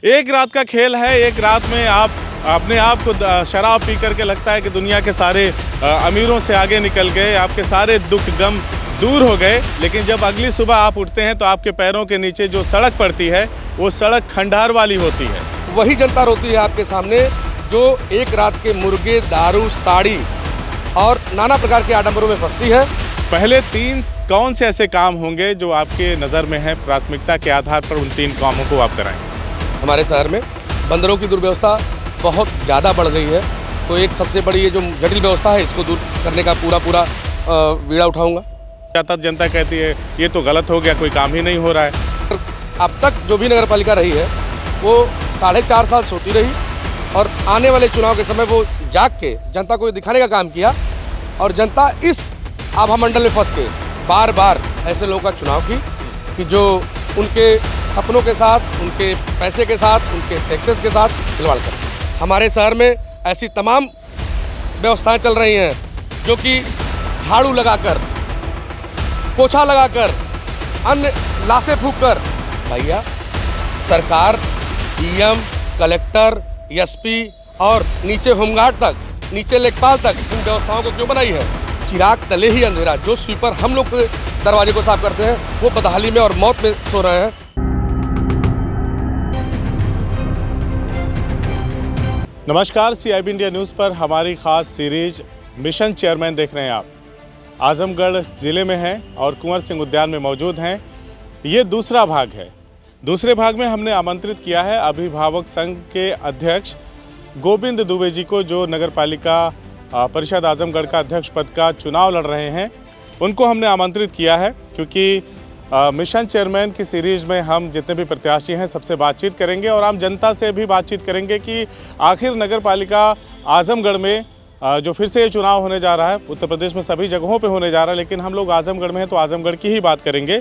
एक रात का खेल है। एक रात में आप अपने आप को शराब पी करके लगता है कि दुनिया के सारे अमीरों से आगे निकल गए, आपके सारे दुख गम दूर हो गए। लेकिन जब अगली सुबह आप उठते हैं तो आपके पैरों के नीचे जो सड़क पड़ती है वो सड़क खंडहर वाली होती है। वही जनता रोती है आपके सामने जो एक रात के मुर्गे, दारू, साड़ी और नाना प्रकार के आडंबरों में फंसती है। पहले 3 कौन से ऐसे काम होंगे जो आपके नज़र में है, प्राथमिकता के आधार पर उन 3 कामों को आप कराएं? हमारे शहर में बंदरों की दुर्व्यवस्था बहुत ज़्यादा बढ़ गई है, तो एक सबसे बड़ी ये जो जटिल व्यवस्था है इसको दूर करने का पूरा बीड़ा उठाऊंगा। जनता कहती है ये तो गलत हो गया, कोई काम ही नहीं हो रहा है। अब तक जो भी नगर पालिका रही है वो 4.5 साल सोती रही और आने वाले चुनाव के समय वो जाग के जनता को दिखाने का काम किया और जनता इस आभा मंडल में फंस के बार बार ऐसे लोगों का चुनाव की कि जो उनके सपनों के साथ, उनके पैसे के साथ, उनके टैक्सेस के साथ खिलवाड़ कर। हमारे शहर में ऐसी तमाम व्यवस्थाएं चल रही हैं जो कि झाड़ू लगाकर, पोछा लगाकर, अन्य लाशें फूंककर, भैया सरकार डीएम, कलेक्टर, एसपी और नीचे होमगार्ड तक, नीचे लेखपाल तक इन व्यवस्थाओं को क्यों बनाई है? चिराग तले ही अंधेरा। जो स्वीपर हम लोग के दरवाजे को साफ करते हैं वो बदहाली में और मौत में सो रहे हैं। नमस्कार, CIB इंडिया न्यूज़ पर हमारी खास सीरीज मिशन चेयरमैन देख रहे हैं आप। आजमगढ़ ज़िले में हैं और कुंवर सिंह उद्यान में मौजूद हैं। ये दूसरा भाग है। दूसरे भाग में हमने आमंत्रित किया है अभिभावक संघ के अध्यक्ष गोविंद दुबे जी को, जो नगर पालिका परिषद आजमगढ़ का अध्यक्ष पद का चुनाव लड़ रहे हैं। उनको हमने आमंत्रित किया है क्योंकि मिशन चेयरमैन की सीरीज़ में हम जितने भी प्रत्याशी हैं सबसे बातचीत करेंगे और आम जनता से भी बातचीत करेंगे कि आखिर नगर पालिका आजमगढ़ में जो फिर से ये चुनाव होने जा रहा है, उत्तर प्रदेश में सभी जगहों पे होने जा रहा है, लेकिन हम लोग आजमगढ़ में हैं तो आजमगढ़ की ही बात करेंगे।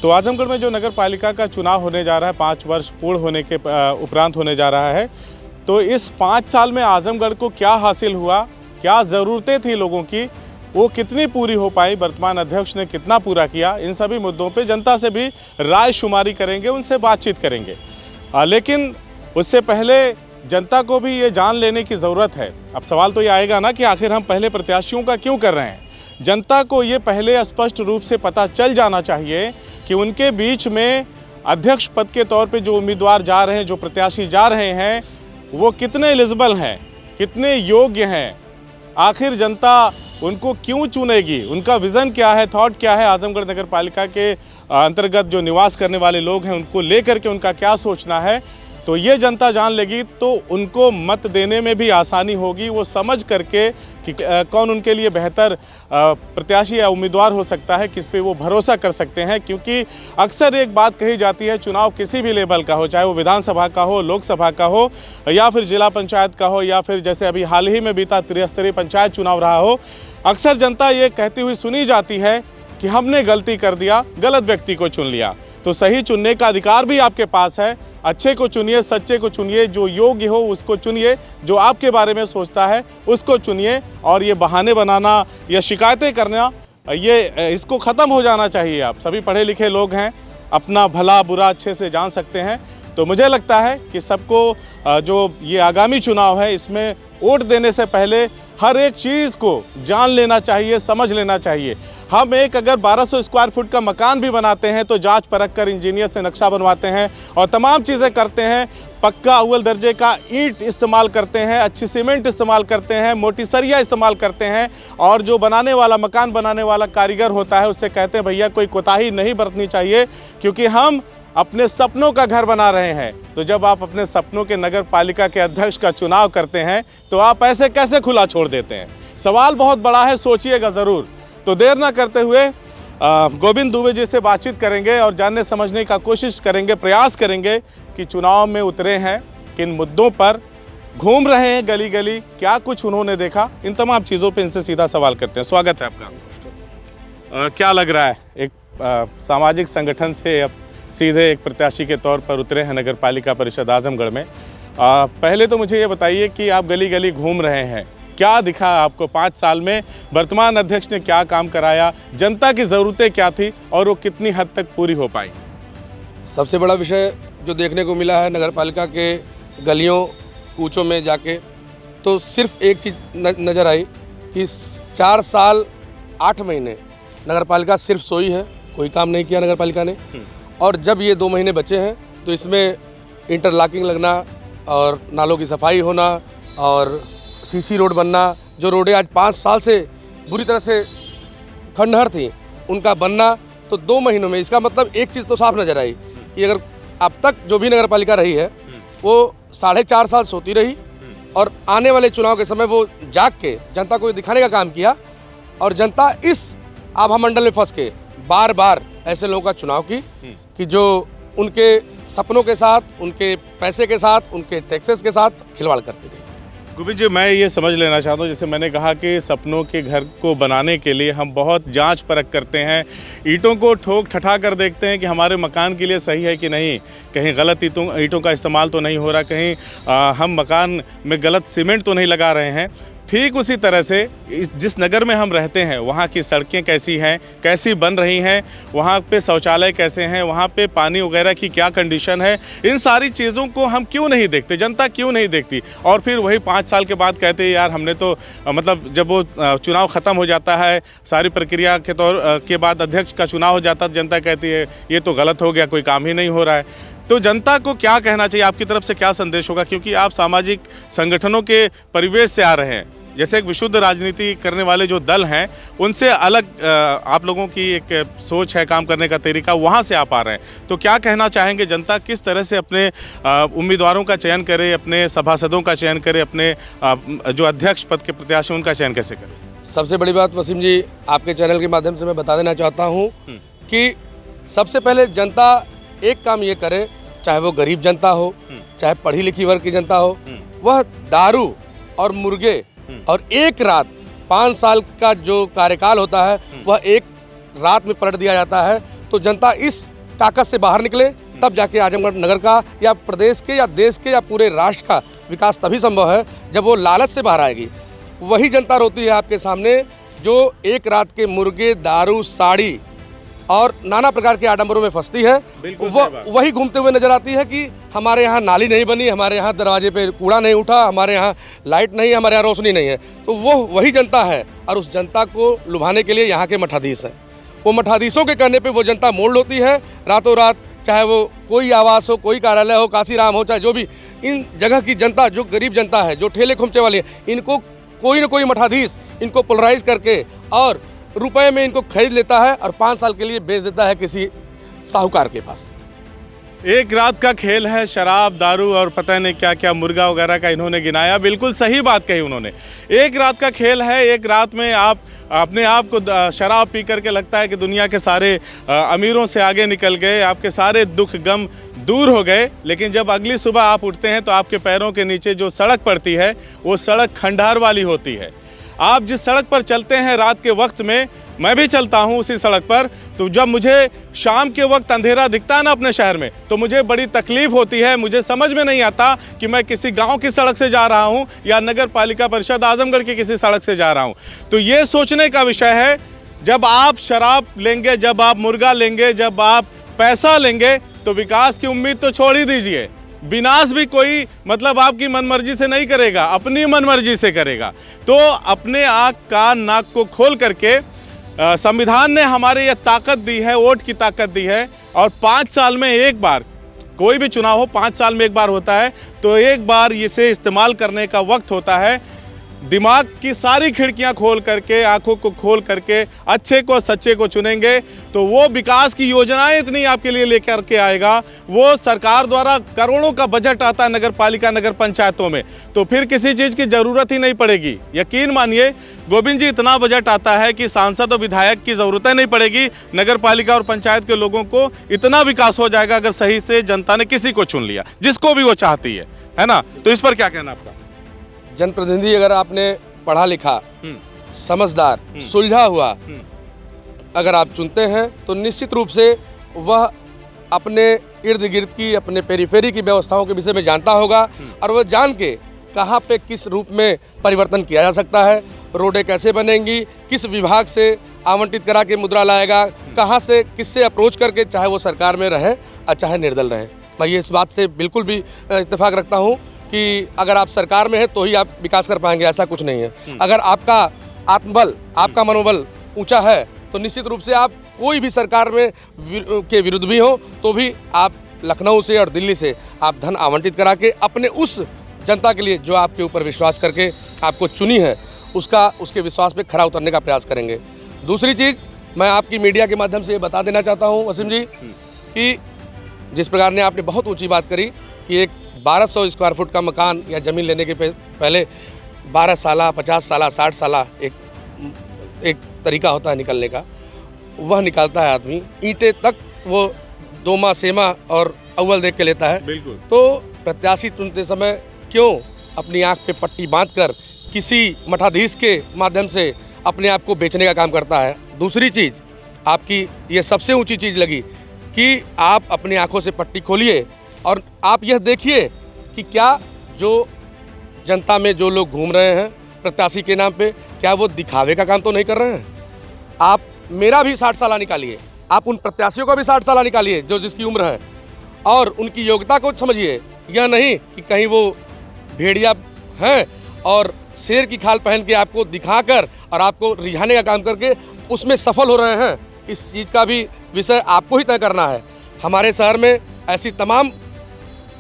तो आजमगढ़ में जो नगर पालिका का चुनाव होने जा रहा है, 5 वर्ष पूर्ण होने के उपरांत होने जा रहा है, तो इस 5 साल में आजमगढ़ को क्या हासिल हुआ, क्या ज़रूरतें थी लोगों की, वो कितनी पूरी हो पाई, वर्तमान अध्यक्ष ने कितना पूरा किया, इन सभी मुद्दों पे जनता से भी राय शुमारी करेंगे, उनसे बातचीत करेंगे। लेकिन उससे पहले जनता को भी ये जान लेने की ज़रूरत है। अब सवाल तो ये आएगा ना कि आखिर हम पहले प्रत्याशियों का क्यों कर रहे हैं। जनता को ये पहले स्पष्ट रूप से पता चल जाना चाहिए कि उनके बीच में अध्यक्ष पद के तौर पे जो उम्मीदवार जा रहे हैं, जो प्रत्याशी जा रहे हैं, वो कितने एलिजिबल हैं, कितने योग्य हैं, आखिर जनता उनको क्यों चुनेगी, उनका विज़न क्या है, थॉट क्या है, आजमगढ़ नगर पालिका के अंतर्गत जो निवास करने वाले लोग हैं उनको लेकर के उनका क्या सोचना है। तो ये जनता जान लेगी तो उनको मत देने में भी आसानी होगी। वो समझ करके कि कौन उनके लिए बेहतर प्रत्याशी या उम्मीदवार हो सकता है, किस पे वो भरोसा कर सकते हैं। क्योंकि अक्सर एक बात कही जाती है, चुनाव किसी भी लेवल का हो, चाहे वो विधानसभा का हो, लोकसभा का हो या फिर जिला पंचायत का हो या फिर जैसे अभी हाल ही में बीता त्रिस्तरीय पंचायत चुनाव रहा हो, अक्सर जनता ये कहती हुई सुनी जाती है कि हमने गलती कर दिया, गलत व्यक्ति को चुन लिया। तो सही चुनने का अधिकार भी आपके पास है। अच्छे को चुनिए, सच्चे को चुनिए, जो योग्य हो उसको चुनिए, जो आपके बारे में सोचता है उसको चुनिए। और ये बहाने बनाना या शिकायतें करना, ये इसको ख़त्म हो जाना चाहिए। आप सभी पढ़े लिखे लोग हैं, अपना भला बुरा अच्छे से जान सकते हैं। तो मुझे लगता है कि सबको जो ये आगामी चुनाव है इसमें वोट देने से पहले हर एक चीज़ को जान लेना चाहिए, समझ लेना चाहिए। हम एक अगर 1200 स्क्वायर फुट का मकान भी बनाते हैं तो जांच परख कर इंजीनियर से नक्शा बनवाते हैं और तमाम चीज़ें करते हैं। पक्का अव्वल दर्जे का ईंट इस्तेमाल करते हैं, अच्छी सीमेंट इस्तेमाल करते हैं, मोटी सरिया इस्तेमाल करते हैं। और जो बनाने वाला, मकान बनाने वाला कारीगर होता है उससे कहते हैं भैया कोई कोताही नहीं बरतनी चाहिए, क्योंकि हम अपने सपनों का घर बना रहे हैं। तो जब आप अपने सपनों के नगर पालिका के अध्यक्ष का चुनाव करते हैं तो आप ऐसे कैसे खुला छोड़ देते हैं? सवाल बहुत बड़ा है, सोचिएगा ज़रूर। तो देर ना करते हुए गोविंद दुबे जी से बातचीत करेंगे और जानने समझने का कोशिश करेंगे, प्रयास करेंगे कि चुनाव में उतरे हैं, किन मुद्दों पर घूम रहे हैं, गली गली क्या कुछ उन्होंने देखा, इन तमाम चीज़ों पर इनसे सीधा सवाल करते हैं। स्वागत है आपका। क्या लग रहा है, एक सामाजिक संगठन से अब सीधे एक प्रत्याशी के तौर पर उतरे हैं नगर पालिका परिषद आजमगढ़ में। पहले तो मुझे ये बताइए कि आप गली गली घूम रहे हैं, क्या दिखा आपको 5 साल में? वर्तमान अध्यक्ष ने क्या काम कराया, जनता की ज़रूरतें क्या थी और वो कितनी हद तक पूरी हो पाई? सबसे बड़ा विषय जो देखने को मिला है नगर पालिका के गलियों कूचों में जाके, तो सिर्फ एक चीज़ नज़र आई कि 4 साल 8 महीने नगर पालिका सिर्फ सोई है, कोई काम नहीं किया नगर पालिका ने। और जब ये 2 महीने बचे हैं तो इसमें इंटरलॉकिंग लगना और नालों की सफाई होना और सीसी रोड बनना, जो रोडें आज 5 साल से बुरी तरह से खंडहर थी, उनका बनना, तो 2 महीनों में इसका मतलब एक चीज़ तो साफ नज़र आई कि अगर अब तक जो भी नगर पालिका रही है वो 4.5 साल सोती रही और आने वाले चुनाव के समय वो जाग के जनता को दिखाने का काम किया, और जनता इस आभा मंडल में फंस के बार बार ऐसे लोगों का चुनाव की कि जो उनके सपनों के साथ, उनके पैसे के साथ, उनके टैक्सेस के साथ खिलवाड़ करती रही। गोविंद जी, मैं ये समझ लेना चाहता हूँ, जैसे मैंने कहा कि सपनों के घर को बनाने के लिए हम बहुत जांच परख करते हैं, ईंटों को ठोक ठठा कर देखते हैं कि हमारे मकान के लिए सही है कि नहीं, कहीं गलत ईंटों का इस्तेमाल तो नहीं हो रहा, कहीं हम मकान में गलत सीमेंट तो नहीं लगा रहे हैं। ठीक उसी तरह से जिस नगर में हम रहते हैं वहाँ की सड़कें कैसी हैं, कैसी बन रही हैं, वहाँ पे शौचालय कैसे हैं, वहाँ पे पानी वगैरह की क्या कंडीशन है, इन सारी चीज़ों को हम क्यों नहीं देखते, जनता क्यों नहीं देखती। और फिर वही 5 साल के बाद कहते हैं यार हमने तो मतलब जब वो चुनाव ख़त्म हो जाता है, सारी प्रक्रिया के बाद अध्यक्ष का चुनाव हो जाता है, जनता कहती है ये तो गलत हो गया, कोई काम ही नहीं हो रहा है। तो जनता को क्या कहना चाहिए, आपकी तरफ से क्या संदेश होगा, क्योंकि आप सामाजिक संगठनों के परिवेश से आ रहे हैं, जैसे एक विशुद्ध राजनीति करने वाले जो दल हैं उनसे अलग आप लोगों की एक सोच है, काम करने का तरीका, वहाँ से आप आ रहे हैं, तो क्या कहना चाहेंगे, जनता किस तरह से अपने उम्मीदवारों का चयन करे, अपने सभासदों का चयन करे, अपने जो अध्यक्ष पद के प्रत्याशी उनका चयन कैसे करे? सबसे बड़ी बात वसीम जी, आपके चैनल के माध्यम से मैं बता देना चाहता हूँ कि सबसे पहले जनता एक काम ये करे, चाहे वो गरीब जनता हो, चाहे पढ़ी लिखी वर्ग की जनता हो, वह दारू और मुर्गे और एक रात 5 साल का जो कार्यकाल होता है वह एक रात में पलट दिया जाता है। तो जनता इस ताकत से बाहर निकले, तब जाके आजमगढ़ नगर का या प्रदेश के या देश के या पूरे राष्ट्र का विकास तभी संभव है जब वो लालच से बाहर आएगी। वही जनता रोती है आपके सामने जो एक रात के मुर्गे, दारू, साड़ी और नाना प्रकार के आडंबरों में फंसती है। वही घूमते हुए नजर आती है कि हमारे यहाँ नाली नहीं बनी, हमारे यहाँ दरवाजे पे कूड़ा नहीं उठा, हमारे यहाँ लाइट नहीं, हमारे यहाँ रोशनी नहीं है। तो वो वही जनता है, और उस जनता को लुभाने के लिए यहाँ के मठाधीश हैं। वो मठाधीशों के कहने पे वो जनता मोड़ होती है रातों रात, चाहे वो कोई आवास हो, कोई कार्यालय हो, काशीराम हो, चाहे जो भी इन जगह की जनता, जो गरीब जनता है, जो ठेले खुमचे वाले, इनको कोई न कोई मठाधीश इनको पोलराइज करके और रुपए में इनको खरीद लेता है और 5 साल के लिए बेच देता है किसी साहूकार के पास। एक रात का खेल है, शराब, दारू और पता नहीं क्या क्या मुर्गा वगैरह का इन्होंने गिनाया। बिल्कुल सही बात कही उन्होंने, एक रात का खेल है। एक रात में आप अपने आप को शराब पी करके लगता है कि दुनिया के सारे अमीरों से आगे निकल गए, आपके सारे दुख गम दूर हो गए। लेकिन जब अगली सुबह आप उठते हैं तो आपके पैरों के नीचे जो सड़क पड़ती है वो सड़क खंडहर वाली होती है। आप जिस सड़क पर चलते हैं रात के वक्त में, मैं भी चलता हूं उसी सड़क पर, तो जब मुझे शाम के वक्त अंधेरा दिखता है ना अपने शहर में, तो मुझे बड़ी तकलीफ होती है। मुझे समझ में नहीं आता कि मैं किसी गांव की सड़क से जा रहा हूं या नगर पालिका परिषद आजमगढ़ की किसी सड़क से जा रहा हूं। तो ये सोचने का विषय है, जब आप शराब लेंगे, जब आप मुर्गा लेंगे, जब आप पैसा लेंगे, तो विकास की उम्मीद तो छोड़ ही दीजिए। विनाश भी कोई मतलब आपकी मनमर्जी से नहीं करेगा, अपनी मनमर्जी से करेगा। तो अपने आँख कान नाक को खोल करके संविधान ने हमारे ये ताकत दी है, वोट की ताकत दी है, और 5 साल में एक बार कोई भी चुनाव हो, 5 साल में एक बार होता है, तो एक बार इसे इस्तेमाल करने का वक्त होता है। दिमाग की सारी खिड़कियां खोल करके, आंखों को खोल करके अच्छे को सच्चे को चुनेंगे तो वो विकास की योजनाएं इतनी आपके लिए लेकर के आएगा। वो सरकार द्वारा करोड़ों का बजट आता है नगर पालिका, नगर पंचायतों में, तो फिर किसी चीज़ की ज़रूरत ही नहीं पड़ेगी। यकीन मानिए गोविंद जी, इतना बजट आता है कि सांसद और विधायक की ज़रूरत नहीं पड़ेगी। नगर पालिका और पंचायत के लोगों को इतना विकास हो जाएगा अगर सही से जनता ने किसी को चुन लिया, जिसको भी वो चाहती है ना। तो इस पर क्या कहना आपका? जनप्रतिनिधि अगर आपने पढ़ा लिखा, समझदार, सुलझा हुआ अगर आप चुनते हैं तो निश्चित रूप से वह अपने इर्द गिर्द की, अपने पेरीफेरी की व्यवस्थाओं के विषय में जानता होगा, और वह जान के कहाँ पे किस रूप में परिवर्तन किया जा सकता है, रोडें कैसे बनेंगी, किस विभाग से आवंटित करा के मुद्रा लाएगा, कहाँ से किससे अप्रोच करके, चाहे वो सरकार में रहे और चाहे निर्दल रहे। मैं ये इस बात से बिल्कुल भी इत्तेफाक रखता हूँ कि अगर आप सरकार में हैं तो ही आप विकास कर पाएंगे, ऐसा कुछ नहीं है। अगर आपका आत्मबल, आपका मनोबल ऊंचा है तो निश्चित रूप से आप कोई भी सरकार में के विरुद्ध भी हो तो भी आप लखनऊ से और दिल्ली से आप धन आवंटित करा के अपने उस जनता के लिए जो आपके ऊपर विश्वास करके आपको चुनी है उसके विश्वास पे खरा उतरने का प्रयास करेंगे। दूसरी चीज़ मैं आपकी मीडिया के माध्यम से ये बता देना चाहता हूँ वसीम जी कि जिस प्रकार ने आपने बहुत ऊंची बात करी कि एक 1200 स्क्वायर फुट का मकान या ज़मीन लेने के पहले 12 साल, 50 साल, 60 साल एक तरीका होता है निकलने का, वह निकालता है आदमी। ईंटें तक वो 2 माह, 6 माह और अव्वल देख के लेता है। बिल्कुल। तो प्रत्याशी चुनते समय क्यों अपनी आंख पे पट्टी बांधकर किसी मठाधीश के माध्यम से अपने आप को बेचने का काम करता है। दूसरी चीज़ आपकी ये सबसे ऊंची चीज़ लगी कि आप अपनी आंखों से पट्टी खोलिए और आप यह देखिए कि क्या जो जनता में जो लोग घूम रहे हैं प्रत्याशी के नाम पे, क्या वो दिखावे का काम तो नहीं कर रहे हैं। आप मेरा भी 60 साल निकालिए, आप उन प्रत्याशियों का भी 60 साल निकालिए जो जिसकी उम्र है, और उनकी योग्यता को समझिए। यह नहीं कि कहीं वो भेड़िया हैं और शेर की खाल पहन के आपको दिखाकर और आपको रिझाने का काम करके उसमें सफल हो रहे हैं। इस चीज़ का भी विषय आपको ही तय करना है। हमारे शहर में ऐसी तमाम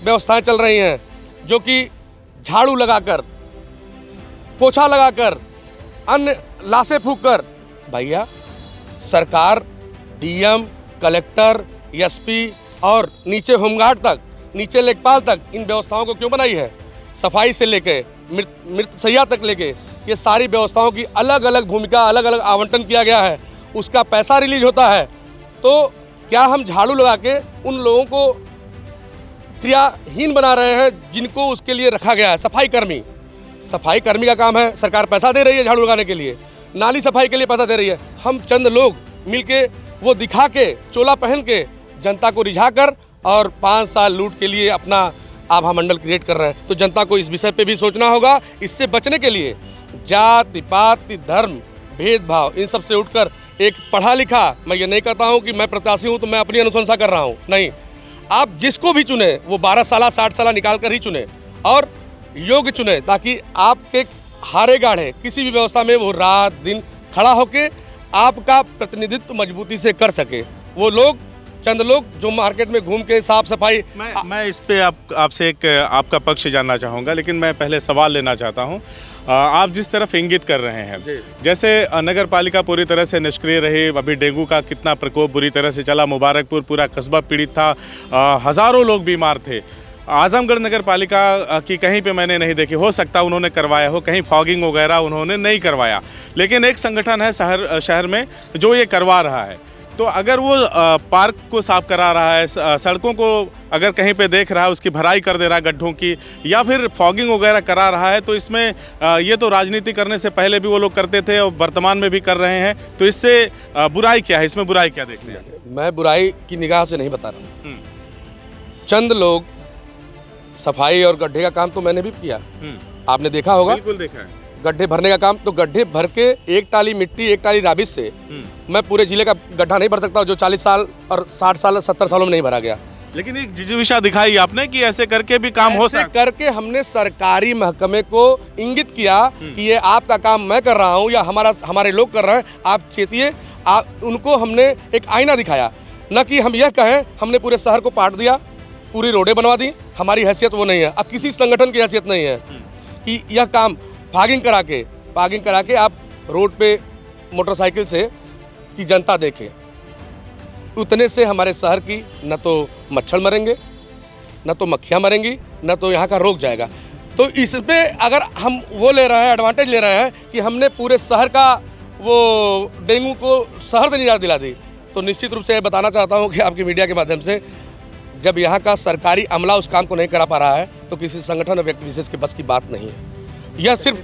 व्यवस्थाएं चल रही हैं जो कि झाड़ू लगाकर, पोछा लगाकर, अन्य लाशें फूंककर, भैया सरकार डीएम, कलेक्टर, एसपी और नीचे होमगार्ड तक, नीचे लेखपाल तक इन व्यवस्थाओं को क्यों बनाई है? सफाई से लेके मृत शैया तक लेके ये सारी व्यवस्थाओं की अलग अलग भूमिका, अलग अलग आवंटन किया गया है, उसका पैसा रिलीज होता है। तो क्या हम झाड़ू लगा के उन लोगों को क्रियाहीन बना रहे हैं जिनको उसके लिए रखा गया है? सफाई कर्मी का काम है, सरकार पैसा दे रही है झाड़ू लगाने के लिए, नाली सफाई के लिए पैसा दे रही है। हम चंद लोग मिलके वो दिखा के, चोला पहन के जनता को रिझा कर और 5 साल लूट के लिए अपना आभा मंडल क्रिएट कर रहे हैं। तो जनता को इस विषय पे भी सोचना होगा। इससे बचने के लिए जाति, पाति, धर्म, भेदभाव इन सब से उठकर एक पढ़ा लिखा, मैं ये नहीं कहता हूँ कि मैं प्रत्याशी हूँ तो मैं अपनी अनुशंसा कर रहा हूँ, नहीं, आप जिसको भी चुने वो 12 साल, 60 साल निकाल कर ही चुने और योग्य चुने, ताकि आपके हारे गाढ़े किसी भी व्यवस्था में वो रात दिन खड़ा होके आपका प्रतिनिधित्व मजबूती से कर सके। वो लोग, चंद लोग जो मार्केट में घूम के साफ सफाई, मैं इस पे आपसे एक आपका पक्ष जानना चाहूँगा, लेकिन मैं पहले सवाल लेना चाहता हूँ। आप जिस तरफ इंगित कर रहे हैं, जैसे नगर पालिका पूरी तरह से निष्क्रिय रही, अभी डेंगू का कितना प्रकोप बुरी तरह से चला, मुबारकपुर पूरा कस्बा पीड़ित था, हज़ारों लोग बीमार थे। आजमगढ़ नगर पालिका की कहीं पे मैंने नहीं देखी, हो सकता उन्होंने करवाया हो, कहीं फॉगिंग वगैरह उन्होंने नहीं करवाया, लेकिन एक संगठन है शहर में जो ये करवा रहा है। तो अगर वो पार्क को साफ करा रहा है, सड़कों को अगर कहीं पे देख रहा है, उसकी भराई कर दे रहा है गड्ढों की, या फिर फॉगिंग वगैरह करा रहा है, तो इसमें ये तो राजनीति करने से पहले भी वो लोग करते थे और वर्तमान में भी कर रहे हैं। तो इससे बुराई क्या है, इसमें बुराई क्या देखते हैं? मैं बुराई की निगाह से नहीं बता रहा हूँ। चंद लोग, सफाई और गड्ढे का काम तो मैंने भी किया, आपने देखा होगा। बिल्कुल देखा है। गड्ढे भरने का काम, तो गड्ढे भर के एक टाली मिट्टी, एक टाली राबिश से मैं पूरे जिले का गड्ढा नहीं भर सकता जो 40 साल और 60 साल 70 सालों में नहीं भरा गया। लेकिन एक जिजीविषा दिखाई आपने कि ऐसे करके भी काम हो सकता, करके हमने सरकारी महकमे को इंगित किया कि ये आपका काम मैं कर रहा हूँ या हमारे लोग कर रहे हैं, आप चेतिए। उनको हमने एक आईना दिखाया, न कि हम यह कहें हमने पूरे शहर को पाट दिया, पूरी रोडें बनवा दी। हमारी हैसियत वो नहीं है, अब किसी संगठन की हैसियत नहीं है कि यह काम फॉगिंग करा के आप रोड पे मोटरसाइकिल से कि जनता देखे। उतने से हमारे शहर की न तो मच्छर मरेंगे, न तो मक्खियाँ मरेंगी, न तो यहाँ का रोग जाएगा। तो इस पे अगर हम वो ले रहे हैं, एडवांटेज ले रहे हैं कि हमने पूरे शहर का वो डेंगू को शहर से निजात दिला दी, तो निश्चित रूप से बताना चाहता हूँ कि आपकी मीडिया के माध्यम से, जब यहाँ का सरकारी अमला उस काम को नहीं करा पा रहा है तो किसी संगठन और व्यक्ति विशेष के बस की बात नहीं है। यह सिर्फ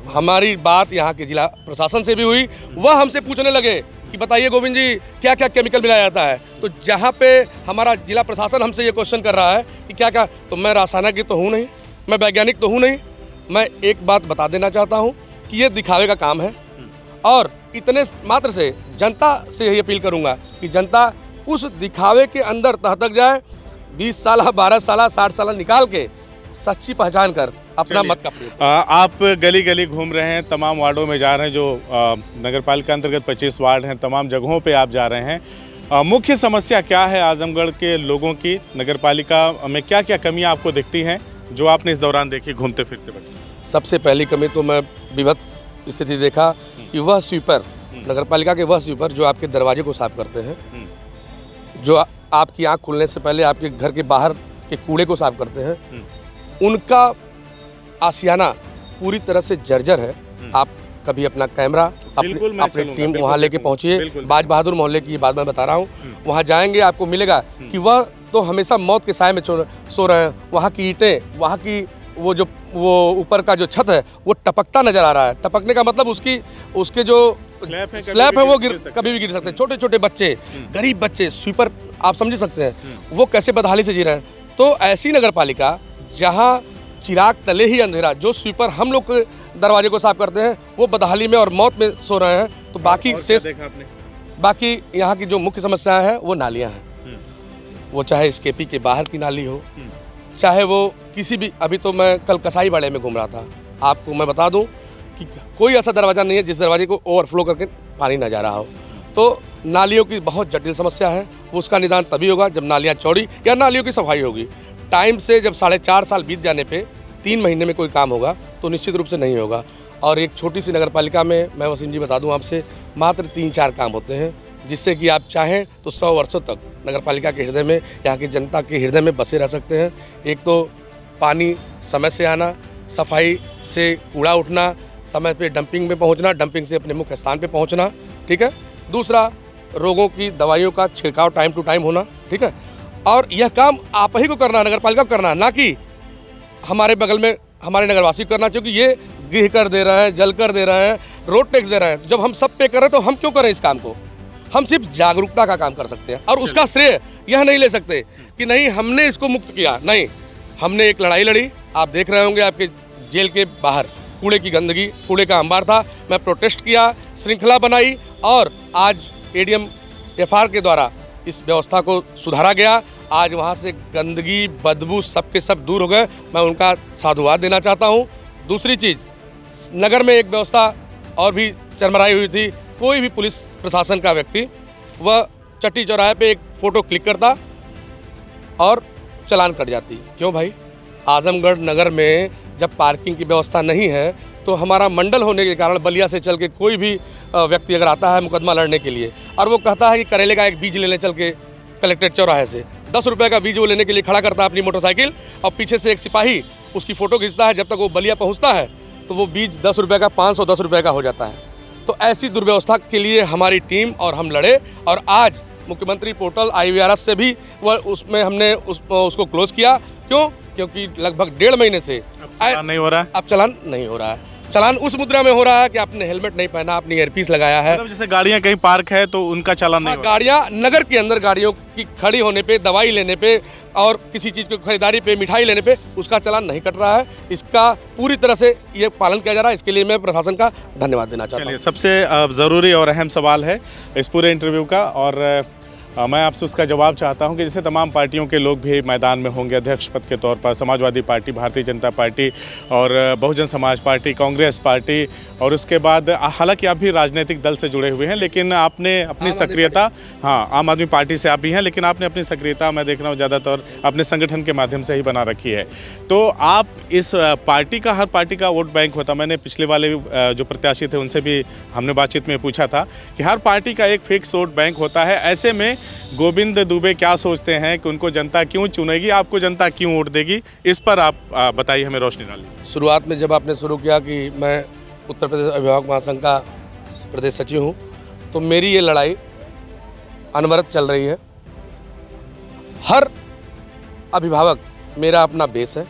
हमारी बात यहाँ के जिला प्रशासन से भी हुई, वह हमसे पूछने लगे कि बताइए गोविंद जी क्या क्या केमिकल मिलाया जाता है। तो जहाँ पे हमारा जिला प्रशासन हमसे ये क्वेश्चन कर रहा है कि क्या क्या, तो मैं रासायनिक तो हूँ नहीं, मैं वैज्ञानिक तो हूँ नहीं। मैं एक बात बता देना चाहता हूँ कि ये दिखावे का काम है, और इतने मात्र से जनता से यही अपील करूँगा कि जनता उस दिखावे के अंदर तह तक जाए। 20 साल 12 साल 60 साल निकाल के सच्ची पहचान कर अपना मत का प्रयोग। आप गली गली घूम रहे हैं, तमाम वार्डों में जा रहे हैं, जो नगर पालिका अंतर्गत 25 वार्ड हैं, तमाम जगहों पे आप जा रहे हैं। मुख्य समस्या क्या है आजमगढ़ के लोगों की? नगर पालिका में क्या क्या कमियां आपको दिखती हैं जो आपने इस दौरान देखी घूमते फिरते वक्त? सबसे पहली कमी तो मैं विभत्स स्थिति देखा कि वह स्वीपर, नगर पालिका के वह स्वीपर जो आपके दरवाजे को साफ करते हैं, जो आपकी आंख खुलने से पहले आपके घर के बाहर के कूड़े को साफ करते हैं, उनका आशियाना पूरी तरह से जर्जर है। आप कभी अपना कैमरा अपनी टीम वहाँ लेके पहुँचिए। बाज बहादुर मोहल्ले की बात मैं बता रहा हूँ, वहाँ जाएंगे आपको मिलेगा कि वह तो हमेशा मौत के साए में सो रहे हैं। वहाँ की ईंटें, वहाँ की वो ऊपर का जो छत है वो टपकता नजर आ रहा है। टपकने का मतलब उसके जो स्लैब है वो कभी भी गिर सकते हैं। छोटे छोटे बच्चे, गरीब बच्चे, स्वीपर आप समझ सकते हैं वो कैसे बदहाली से जी रहे हैं। तो ऐसी नगर पालिका जहाँ चिराग तले ही अंधेरा, जो स्वीपर हम लोग के दरवाजे को साफ करते हैं वो बदहाली में और मौत में सो रहे हैं। तो बाकी यहाँ की जो मुख्य समस्याएं हैं वो नालियाँ हैं। वो चाहे स्केपी के बाहर की नाली हो, चाहे वो किसी भी, अभी तो मैं कल कसाई बाड़े में घूम रहा था, आपको मैं बता दूं कि कोई ऐसा दरवाज़ा नहीं है जिस दरवाजे को ओवरफ्लो करके पानी ना जा रहा हो। तो नालियों की बहुत जटिल समस्या है, उसका निदान तभी होगा जब नालियाँ चौड़ी या नालियों की सफाई होगी। टाइम से जब 4.5 साल बीत जाने पे 3 महीने में कोई काम होगा तो निश्चित रूप से नहीं होगा। और एक छोटी सी नगर पालिका में मैं वसीम जी बता दूं आपसे, मात्र 3-4 काम होते हैं जिससे कि आप चाहें तो 100 वर्षों तक नगर पालिका के हृदय में, यहाँ की जनता के हृदय में बसे रह सकते हैं। एक तो पानी समय से आना, सफाई से कूड़ा उठना, समय पे डंपिंग में पहुँचना, डंपिंग से अपने मुख्य स्थान पे पहुँचना, ठीक है। दूसरा, रोगों की दवाइयों का छिड़काव टाइम टू टाइम होना, ठीक है। और यह काम आप ही को करना, नगर पालिका को करना, ना कि हमारे बगल में हमारे नगरवासी को करना, क्योंकि ये गृह कर दे रहे हैं, जल कर दे रहे हैं, रोड टैक्स दे रहे हैं। जब हम सब पे कर रहे हैं तो हम क्यों करें इस काम को? हम सिर्फ जागरूकता का काम कर सकते हैं और उसका श्रेय यह नहीं ले सकते कि नहीं हमने इसको मुक्त किया। नहीं, हमने एक लड़ाई लड़ी। आप देख रहे होंगे आपके जेल के बाहर कूड़े की गंदगी, कूड़े का अंबार था। मैं प्रोटेस्ट किया, श्रृंखला बनाई और आज एडीएम एफआर के द्वारा इस व्यवस्था को सुधारा गया। आज वहाँ से गंदगी, बदबू सबके सब दूर हो गए। मैं उनका साधुवाद देना चाहता हूँ। दूसरी चीज़, नगर में एक व्यवस्था और भी चरमराई हुई थी। कोई भी पुलिस प्रशासन का व्यक्ति वह चट्टी चौराहे पे एक फ़ोटो क्लिक करता और चालान कट जाती। क्यों भाई? आजमगढ़ नगर में जब पार्किंग की व्यवस्था नहीं है तो हमारा मंडल होने के कारण बलिया से चल के कोई भी व्यक्ति अगर आता है मुकदमा लड़ने के लिए और वो कहता है कि करेले का एक बीज लेने चल के कलेक्ट्रेट चौराहे से 10 रुपये का बीज वो लेने के लिए खड़ा करता है अपनी मोटरसाइकिल, और पीछे से एक सिपाही उसकी फ़ोटो खींचता है। जब तक वो बलिया पहुंचता है तो वो बीज 10 रुपये का 510 रुपये का हो जाता है। तो ऐसी दुर्व्यवस्था के लिए हमारी टीम और हम लड़े और आज मुख्यमंत्री पोर्टल IVRS से भी वह उसमें हमने उसको क्लोज किया। क्यों? क्योंकि लगभग 1.5 महीने से चलान नहीं हो रहा है। अब चलान नहीं हो रहा है। चलान उस मुद्रा में हो रहा है कि आपने हेलमेट नहीं पहना, आपने ईयरपीस लगाया है। मतलब जैसे गाड़ियाँ कहीं पार्क है तो उनका चालान नहीं हो रहा। गाड़ियाँ नगर के अंदर गाड़ियों की खड़ी होने पे, दवाई लेने पे और किसी चीज़ की खरीदारी पे, मिठाई लेने पे उसका चालान नहीं कट रहा है। इसका पूरी तरह से ये पालन किया जा रहा है। इसके लिए मैं प्रशासन का धन्यवाद देना चाहता हूँ। सबसे ज़रूरी और अहम सवाल है इस पूरे इंटरव्यू का, और मैं आपसे उसका जवाब चाहता हूं कि जैसे तमाम पार्टियों के लोग भी मैदान में होंगे अध्यक्ष पद के तौर पर, समाजवादी पार्टी, भारतीय जनता पार्टी और बहुजन समाज पार्टी, कांग्रेस पार्टी, और उसके बाद हालांकि आप भी राजनीतिक दल से जुड़े हुए हैं लेकिन आपने अपनी सक्रियता, हाँ, आम आदमी पार्टी से आप भी हैं, लेकिन आपने अपनी सक्रियता मैं देख रहा हूँ ज़्यादातर अपने संगठन के माध्यम से ही बना रखी है। तो आप इस पार्टी का, हर पार्टी का वोट बैंक होता, मैंने पिछले वाले जो प्रत्याशी थे उनसे भी हमने बातचीत में पूछा था कि हर पार्टी का एक फिक्स वोट बैंक होता है। ऐसे में गोविंद दुबे क्या सोचते हैं कि उनको जनता क्यों चुनेगी, आपको जनता क्यों वोट देगी, इस पर आप बताइए, हमें रोशनी डालिए। शुरुआत में जब आपने शुरू किया कि मैं उत्तर प्रदेश अभिभावक महासंघ का प्रदेश सचिव हूँ, तो मेरी ये लड़ाई अनवरत चल रही है। हर अभिभावक मेरा अपना बेस है,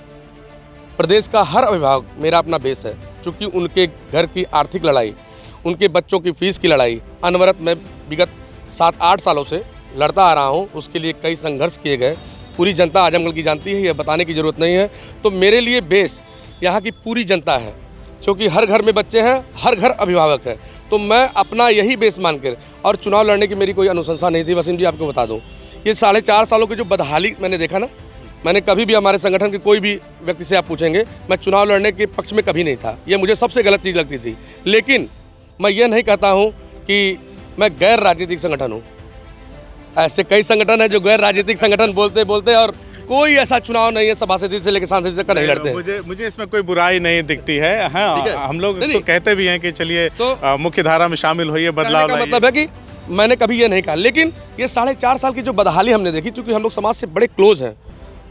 प्रदेश का हर अभिभावक मेरा अपना बेस है, क्योंकि उनके घर की आर्थिक लड़ाई, उनके बच्चों की फीस की लड़ाई अनवरत मैं विगत 7-8 सालों से लड़ता आ रहा हूँ। उसके लिए कई संघर्ष किए गए। पूरी जनता आजमगढ़ की जानती है, यह बताने की ज़रूरत नहीं है। तो मेरे लिए बेस यहाँ की पूरी जनता है, क्योंकि हर घर में बच्चे हैं, हर घर अभिभावक है। तो मैं अपना यही बेस मानकर, और चुनाव लड़ने की मेरी कोई अनुशंसा नहीं थी। वसीम जी आपको बता दूं, ये 4.5 सालों की जो बदहाली मैंने देखा ना, मैंने कभी भी हमारे संगठन के कोई भी व्यक्ति से आप पूछेंगे, मैं चुनाव लड़ने के पक्ष में कभी नहीं था। ये मुझे सबसे गलत चीज़ लगती थी। लेकिन मैं ये नहीं कहता हूँ कि मैं गैर राजनीतिक संगठन हूँ। ऐसे कई संगठन हैं जो गैर राजनीतिक संगठन बोलते और कोई ऐसा चुनाव नहीं है सभासद से लेकर सांसद तक नहीं लड़ते हैं। मुझे इसमें कोई बुराई नहीं दिखती है। हाँ, हम लोग तो कहते भी हैं कि चलिए तो मुख्य धारा में शामिल होइए, बदलाव लाइए। मतलब है कि मैंने कभी ये नहीं कहा, लेकिन ये 4.5 साल की जो बदहाली हमने देखी, क्योंकि हम लोग समाज से बड़े क्लोज हैं,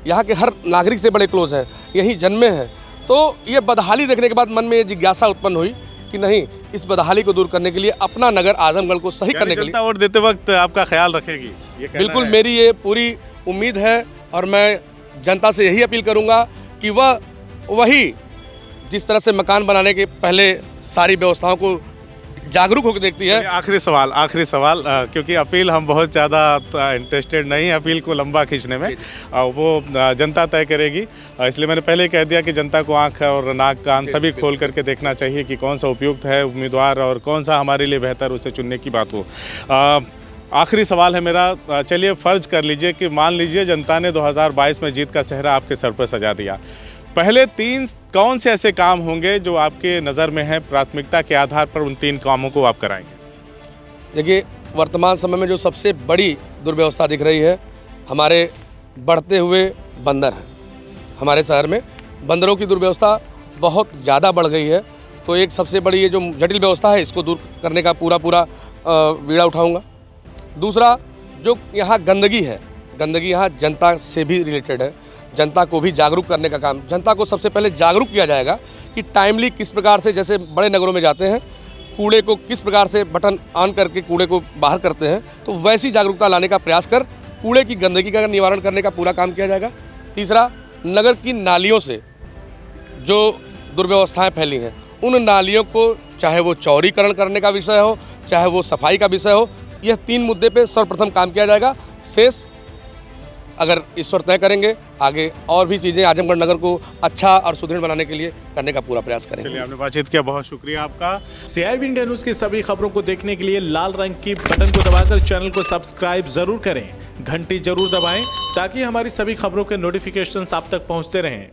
यहाँ के हर नागरिक से बड़े क्लोज हैं, यहीं जन्मे हैं, तो ये बदहाली देखने के बाद मन में ये जिज्ञासा उत्पन्न हुई कि नहीं, इस बदहाली को दूर करने के लिए, अपना नगर आजमगढ़ को सही करने के लिए जनता वोट देते वक्त आपका ख्याल रखेगी, ये कहना बिल्कुल है। मेरी ये पूरी उम्मीद है। और मैं जनता से यही अपील करूंगा कि वह वही जिस तरह से मकान बनाने के पहले सारी व्यवस्थाओं को जागरूक होकर देखती है। आखिरी सवाल क्योंकि अपील हम बहुत ज़्यादा इंटरेस्टेड नहीं, अपील को लंबा खींचने में वो जनता तय करेगी। इसलिए मैंने पहले कह दिया कि जनता को आंख और नाक कान सभी खोल करके देखना चाहिए कि कौन सा उपयुक्त है उम्मीदवार और कौन सा हमारे लिए बेहतर, उसे चुनने की बात हो। आखिरी सवाल है मेरा, चलिए फ़र्ज कर लीजिए कि मान लीजिए जनता ने 2022 में जीत का सेहरा आपके सर पर सजा दिया, पहले 3 कौन से ऐसे काम होंगे जो आपके नज़र में हैं, प्राथमिकता के आधार पर उन 3 कामों को आप कराएंगे? देखिए, वर्तमान समय में जो सबसे बड़ी दुर्व्यवस्था दिख रही है, हमारे बढ़ते हुए बंदर हैं। हमारे शहर में बंदरों की दुर्व्यवस्था बहुत ज़्यादा बढ़ गई है, तो एक सबसे बड़ी ये जो जटिल व्यवस्था है, इसको दूर करने का पूरा बीड़ा उठाऊंगा। दूसरा, जो यहाँ गंदगी है, गंदगी यहाँ जनता से भी रिलेटेड है, जनता को भी जागरूक करने का काम, जनता को सबसे पहले जागरूक किया जाएगा कि टाइमली किस प्रकार से, जैसे बड़े नगरों में जाते हैं, कूड़े को किस प्रकार से बटन ऑन करके कूड़े को बाहर करते हैं, तो वैसी जागरूकता लाने का प्रयास कर कूड़े की गंदगी का निवारण करने का पूरा काम किया जाएगा। तीसरा, नगर की नालियों से जो दुर्व्यवस्थाएं फैली हैं, उन नालियों को, चाहे वो चौड़ीकरण करने का विषय हो, चाहे वो सफाई का विषय हो, यह 3 मुद्दे पे सर्वप्रथम काम किया जाएगा। शेष अगर ईश्वर तय करेंगे, आगे और भी चीज़ें आजमगढ़ नगर को अच्छा और सुदृढ़ बनाने के लिए करने का पूरा प्रयास करेंगे। चलिए, आपने बातचीत किया, बहुत शुक्रिया आपका। CIB इंडिया न्यूज़ की सभी खबरों को देखने के लिए लाल रंग की बटन को दबाकर चैनल को सब्सक्राइब जरूर करें, घंटी जरूर दबाएं ताकि हमारी सभी खबरों के नोटिफिकेशंस आप तक पहुंचते रहें।